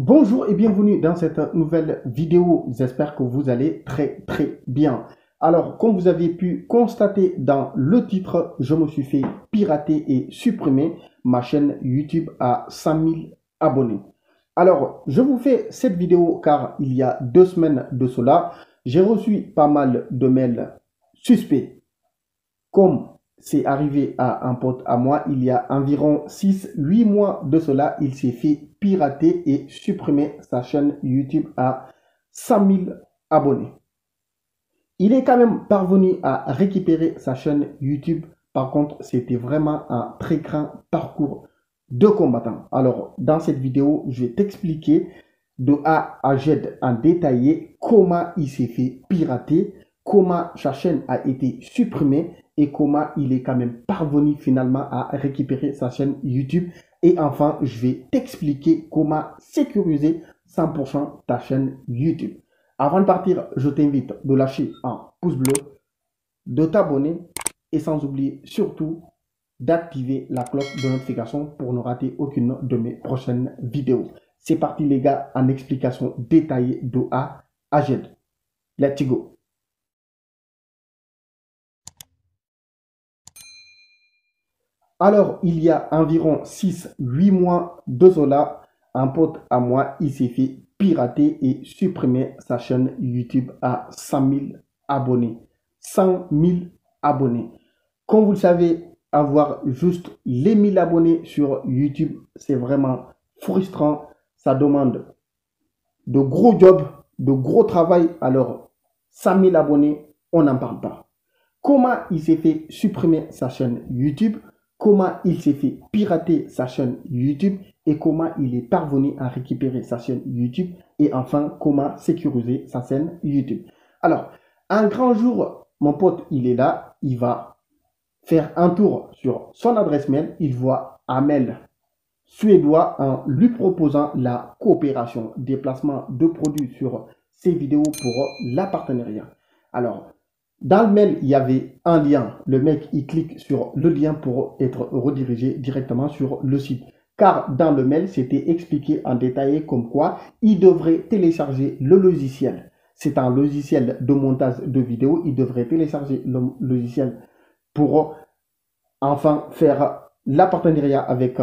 Bonjour et bienvenue dans cette nouvelle vidéo. J'espère que vous allez très bien. Alors, comme vous avez pu constater dans le titre, je me suis fait pirater et supprimer ma chaîne YouTube à 100 000 abonnés. Alors, je vous fais cette vidéo car il y a 2 semaines de cela, j'ai reçu pas mal de mails suspects. Comme c'est arrivé à un pote à moi, il y a environ 6-8 mois de cela, il s'est fait pirater et supprimer sa chaîne YouTube à 100 000 abonnés. Il est quand même parvenu à récupérer sa chaîne YouTube. Par contre, c'était vraiment un très grand parcours de combattant. Alors, dans cette vidéo, je vais t'expliquer de A à Z en détaillé comment il s'est fait pirater, comment sa chaîne a été supprimée et comment il est quand même parvenu finalement à récupérer sa chaîne YouTube. Et enfin, je vais t'expliquer comment sécuriser 100% ta chaîne YouTube. Avant de partir, je t'invite de lâcher un pouce bleu, de t'abonner et sans oublier surtout d'activer la cloche de notification pour ne rater aucune de mes prochaines vidéos. C'est parti les gars, en explication détaillée de A à Z. Let's go. Alors, il y a environ 6-8 mois de cela, un pote à moi, il s'est fait pirater et supprimer sa chaîne YouTube à 100 000 abonnés. 100 000 abonnés. Comme vous le savez, avoir juste les 1000 abonnés sur YouTube, c'est vraiment frustrant. Ça demande de gros jobs, de gros travail. Alors, 100 000 abonnés, on n'en parle pas. Comment il s'est fait supprimer sa chaîne YouTube, comment il s'est fait pirater sa chaîne YouTube et comment il est parvenu à récupérer sa chaîne YouTube et enfin comment sécuriser sa chaîne YouTube. Alors, un grand jour, mon pote, il est là, il va faire un tour sur son adresse mail, il voit un mail suédois en lui proposant la coopération, déplacement de produits sur ses vidéos pour la partenariat. Alors, dans le mail, il y avait un lien. Le mec, il clique sur le lien pour être redirigé directement sur le site. Car dans le mail, c'était expliqué en détail comme quoi il devrait télécharger le logiciel. C'est un logiciel de montage de vidéos. Il devrait télécharger le logiciel pour enfin faire la partenariat avec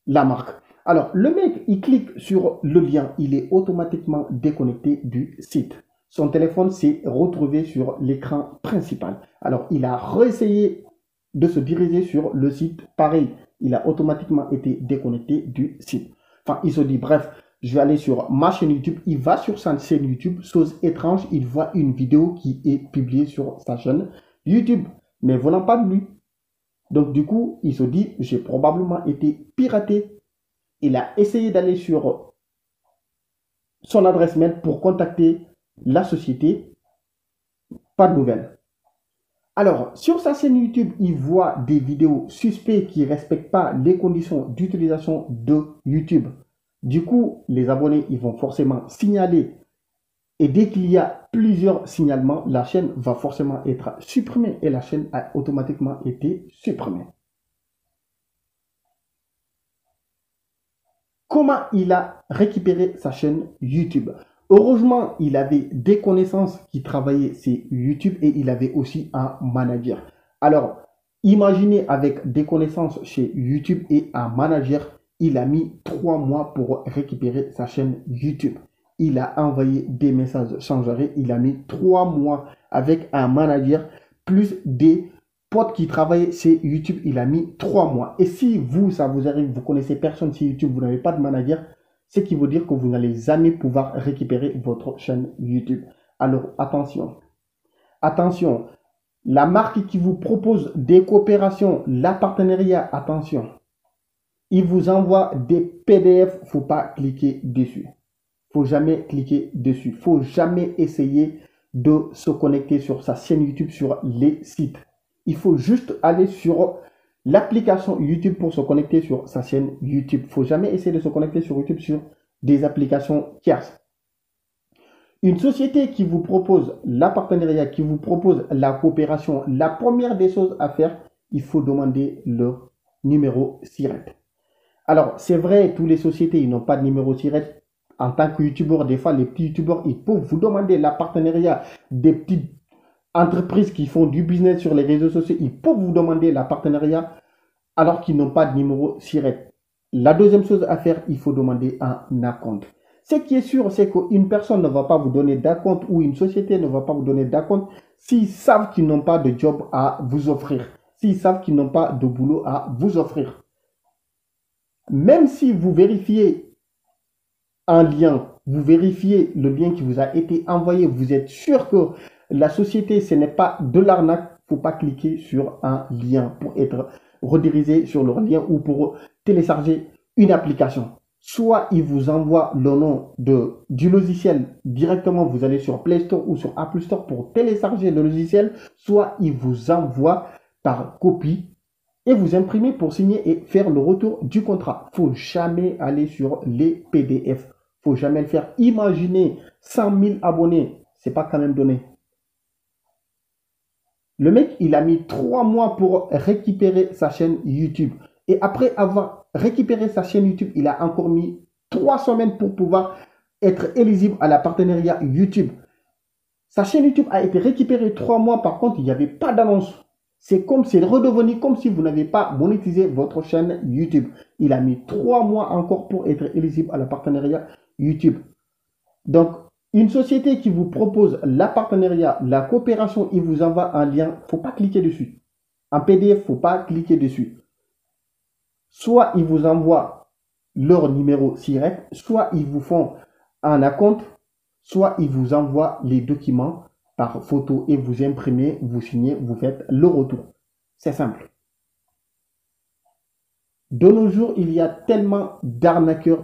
la marque. Alors, le mec, il clique sur le lien, il est automatiquement déconnecté du site. Son téléphone s'est retrouvé sur l'écran principal. Alors, il a réessayé de se diriger sur le site. Pareil, il a automatiquement été déconnecté du site. Enfin, il se dit, bref, je vais aller sur ma chaîne YouTube. Il va sur sa chaîne YouTube. Chose étrange, il voit une vidéo qui est publiée sur sa chaîne YouTube. Mais venant pas de lui. Donc, du coup, il se dit, j'ai probablement été piraté. Il a essayé d'aller sur son adresse mail pour contacter la société. Pas de nouvelles. Alors, sur sa chaîne YouTube, il voit des vidéos suspectes qui ne respectent pas les conditions d'utilisation de YouTube. Du coup, les abonnés, ils vont forcément signaler. Et dès qu'il y a plusieurs signalements, la chaîne va forcément être supprimée. Et la chaîne a automatiquement été supprimée. Comment il a récupéré sa chaîne YouTube? Heureusement, il avait des connaissances qui travaillaient sur YouTube et il avait aussi un manager. Alors, imaginez avec des connaissances chez YouTube et un manager, il a mis 3 mois pour récupérer sa chaîne YouTube. Il a envoyé des messages sans arrêt. Il a mis 3 mois avec un manager plus des pote qui travaille chez YouTube, il a mis 3 mois. Et si vous, ça vous arrive, vous connaissez personne sur YouTube, vous n'avez pas de manager, c'est qui veut dire que vous n'allez jamais pouvoir récupérer votre chaîne YouTube. Alors, attention. Attention. La marque qui vous propose des coopérations, la partenariat, attention. Il vous envoie des PDF, faut pas cliquer dessus. Faut jamais cliquer dessus. Faut jamais essayer de se connecter sur sa chaîne YouTube sur les sites. Il faut juste aller sur l'application YouTube pour se connecter sur sa chaîne YouTube. Il ne faut jamais essayer de se connecter sur YouTube sur des applications tierces. Une société qui vous propose la partenariat, qui vous propose la coopération, la première des choses à faire, il faut demander le numéro SIRET. Alors, c'est vrai, toutes les sociétés, ils n'ont pas de numéro SIRET. En tant que youtubeur, des fois, les petits youtubeurs, ils peuvent vous demander la partenariat des petites entreprises qui font du business sur les réseaux sociaux. Ils peuvent vous demander la partenariat alors qu'ils n'ont pas de numéro SIRET. La deuxième chose à faire, il faut demander un acompte. Ce qui est sûr, c'est qu'une personne ne va pas vous donner d'acompte ou une société ne va pas vous donner d'acompte s'ils savent qu'ils n'ont pas de job à vous offrir, s'ils savent qu'ils n'ont pas de boulot à vous offrir. Même si vous vérifiez un lien, vous vérifiez le lien qui vous a été envoyé, vous êtes sûr que la société, ce n'est pas de l'arnaque, il ne faut pas cliquer sur un lien pour être redirigé sur leur lien ou pour télécharger une application. Soit il vous envoie le nom du logiciel directement, vous allez sur Play Store ou sur Apple Store pour télécharger le logiciel, soit il vous envoie par copie et vous imprimez pour signer et faire le retour du contrat. Il ne faut jamais aller sur les PDF. Il ne faut jamais le faire. Imaginez 100 000 abonnés, ce n'est pas quand même donné. Le mec, il a mis 3 mois pour récupérer sa chaîne YouTube. Et après avoir récupéré sa chaîne YouTube, il a encore mis 3 semaines pour pouvoir être éligible à la partenariat YouTube. Sa chaîne YouTube a été récupérée 3 mois. Par contre, il n'y avait pas d'annonce. C'est redevenu comme si vous n'avez pas monétisé votre chaîne YouTube. Il a mis 3 mois encore pour être éligible à la partenariat YouTube. Donc, une société qui vous propose la partenariat, la coopération, il vous envoie un lien, il ne faut pas cliquer dessus. Un PDF, il ne faut pas cliquer dessus. Soit ils vous envoient leur numéro SIRET, soit ils vous font un acompte, soit ils vous envoient les documents par photo et vous imprimez, vous signez, vous faites le retour. C'est simple. De nos jours, il y a tellement d'arnaqueurs,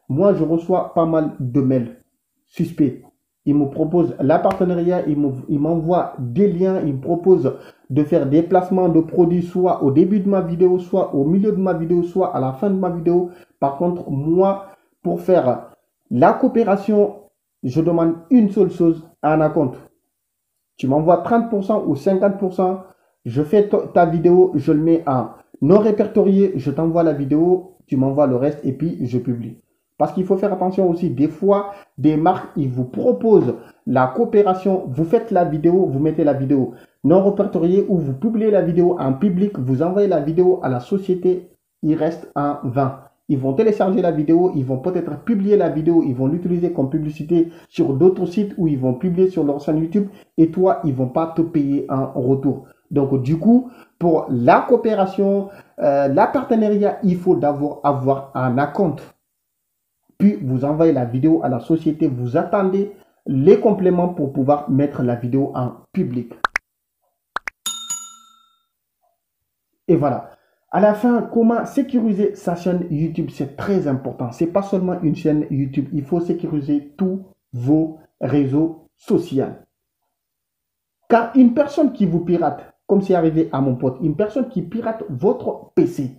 Moi, je reçois pas mal de mails suspects. Ils me proposent la partenariat, ils m'envoient des liens, ils me proposent de faire des placements de produits, soit au début de ma vidéo, soit au milieu de ma vidéo, soit à la fin de ma vidéo. Par contre, moi, pour faire la coopération, je demande une seule chose, un acompte. Tu m'envoies 30% ou 50%, je fais ta vidéo, je le mets en non répertorié, je t'envoie la vidéo, tu m'envoies le reste et puis je publie. Parce qu'il faut faire attention aussi, des fois, des marques, ils vous proposent la coopération, vous faites la vidéo, vous mettez la vidéo non répertoriée ou vous publiez la vidéo en public, vous envoyez la vidéo à la société, il reste un 20. Ils vont télécharger la vidéo, ils vont peut-être publier la vidéo, ils vont l'utiliser comme publicité sur d'autres sites ou ils vont publier sur leur chaîne YouTube et toi, ils ne vont pas te payer un retour. Donc, du coup, pour la coopération, la partenariat, il faut d'abord avoir un acompte. Puis, vous envoyez la vidéo à la société, vous attendez les compléments pour pouvoir mettre la vidéo en public. Et voilà. À la fin, comment sécuriser sa chaîne YouTube? C'est très important. Ce n'est pas seulement une chaîne YouTube. Il faut sécuriser tous vos réseaux sociaux. Car une personne qui vous pirate, comme c'est arrivé à mon pote, une personne qui pirate votre PC.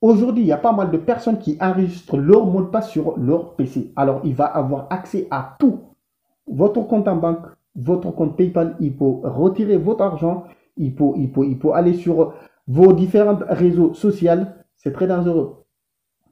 Aujourd'hui, il y a pas mal de personnes qui enregistrent leur mot de passe sur leur PC. Alors, il va avoir accès à tout. Votre compte en banque, votre compte PayPal, il peut retirer votre argent. Il peut aller sur vos différents réseaux sociaux. C'est très dangereux.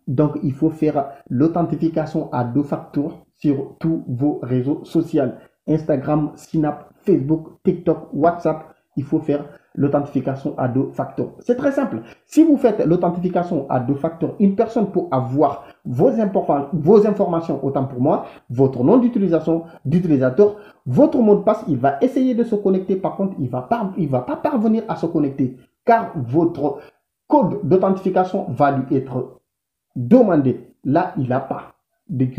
Donc, il faut faire l'authentification à 2 facteurs sur tous vos réseaux sociaux. Instagram, Snap, Facebook, TikTok, WhatsApp. Il faut faire l'authentification à 2 facteurs. C'est très simple. Si vous faites l'authentification à 2 facteurs, une personne peut avoir vos informations, autant pour moi, votre nom d'utilisateur, votre mot de passe, il va essayer de se connecter. Par contre, il ne va pas parvenir à se connecter car votre code d'authentification va lui être demandé. Là, il n'a pas. Donc,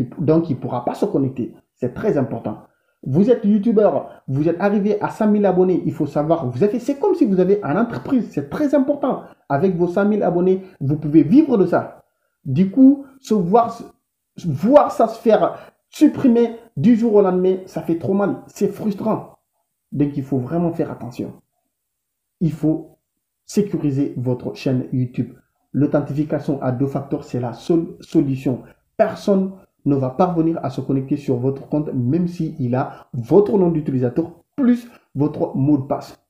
il ne pourra pas se connecter. C'est très important. Vous êtes youtubeur, vous êtes arrivé à 100 000 abonnés, il faut savoir, c'est comme si vous avez une entreprise, c'est très important. Avec vos 100 000 abonnés, vous pouvez vivre de ça. Du coup, voir ça se faire supprimer du jour au lendemain, ça fait trop mal, c'est frustrant. Donc, il faut vraiment faire attention. Il faut sécuriser votre chaîne YouTube. L'authentification à 2 facteurs, c'est la seule solution. Personne ne va parvenir à se connecter sur votre compte, même s'il a votre nom d'utilisateur plus votre mot de passe.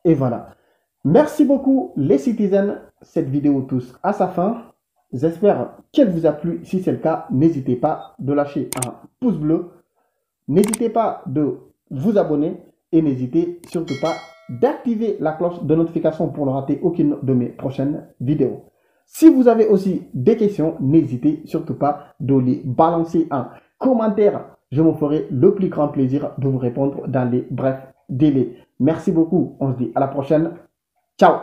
Et voilà. Merci beaucoup les citizens. Cette vidéo touche à sa fin. J'espère qu'elle vous a plu. Si c'est le cas, n'hésitez pas de lâcher un pouce bleu. N'hésitez pas de vous abonner et n'hésitez surtout pas d'activer la cloche de notification pour ne rater aucune de mes prochaines vidéos. Si vous avez aussi des questions, n'hésitez surtout pas de les balancer en commentaire. Je me ferai le plus grand plaisir de vous répondre dans les brefs délais. Merci beaucoup. On se dit à la prochaine. Ciao.